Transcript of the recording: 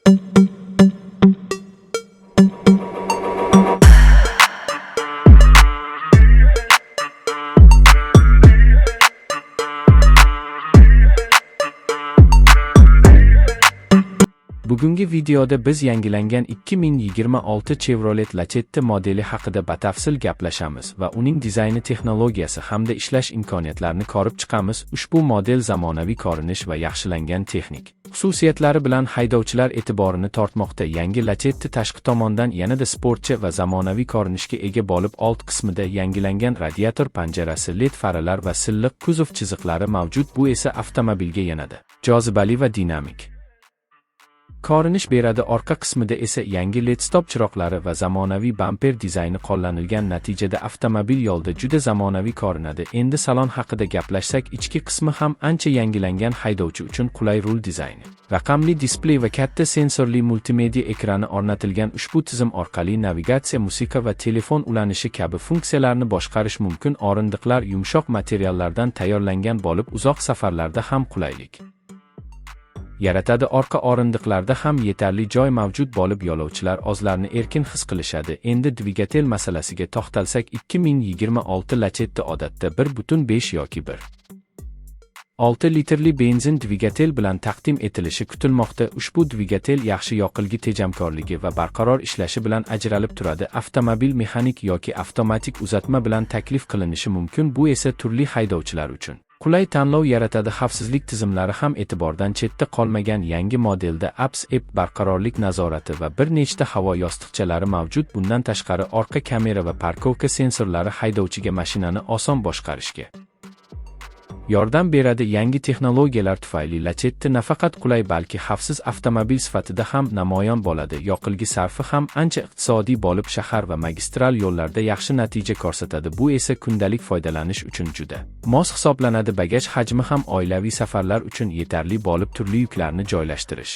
Bugungi videoda biz yangilangan 2026 Chevrolet Lacetti modeli haqida batafsil gaplashamiz va uning dizayni, texnologiyasi hamda ishlash imkoniyatlarini ko'rib chiqamiz. Ushbu model zamonaviy ko'rinish va yaxshilangan texnik xususiyatlari bilan haydovchilar e'tiborini tortmoqda. Yangi Lacetti tashqi tomondan yanada sportchi va zamonaviy ko'rinishga ega bo'lib, old qismida yangilangan radiator panjarasi, LED faralar va silliq kuzov chiziqlari mavjud. Bu esa avtomobilga yanada jozibali va dinamik ko'rinish beradi. Orqa qismida esa yangi LED stop chiroqlari va zamonaviy bamper dizayni qo'llanilgan. Natijada avtomobil yo'lda juda zamonaviy ko'rinadi. Endi salon haqida gaplashsak, ichki qismi ham ancha yangilangan. Haydovchi uchun qulay rul dizayni, raqamli displey va katta sensorli multimedia ekrani o'rnatilgan. Ushbu tizim orqali navigatsiya, musiqa va telefon ulanishi kabi funksiyalarni boshqarish mumkin. O'rindiqlar yumshoq materiallardan tayyorlangan bo'lib, uzoq safarlarda ham qulaylik yaratadi. Orqa o'rindiqlarda ham yetarli joy mavjud bo'lib, yo'lovchilar o'zlarini erkin his qilishadi. Endi dvigatel masalasiga to'xtalsak, 2026 Lacetti odatda 1.5 yoki 1.6 litrli benzin dvigatel bilan taqdim etilishi kutilmoqda. Ushbu dvigatel yaxshi yoqilg'i tejamkorligi va barqaror ishlashi bilan ajralib turadi. Avtomobil mexanik yoki avtomatik uzatma bilan taklif qilinishi mumkin. Bu esa turli haydovchilar uchun qulay tanlov yaratadi. Xavfsizlik tizimlari ham e'tibordan chetda qolmagan. Yangi modelda ABS barqarorlik nazorati va bir nechta havo yostiqchalari mavjud. Bundan tashqari, orqa kamera va parkovka sensorlari haydovchiga mashinani oson boshqarishga yordam beradi. Yangi texnologiyalar tufayli Lacetti nafaqat qulay, balki xavfsiz avtomobil sifatida ham namoyon bo'ladi. Yoqilg'i sarfi ham ancha iqtisodiy bo'lib, shahar va magistral yo'llarda yaxshi natija ko'rsatadi. Bu esa kundalik foydalanish uchun juda mos hisoblanadi. Bagaj hajmi ham oilaviy safarlar uchun yetarli bo'lib, turli yuklarni joylashtirish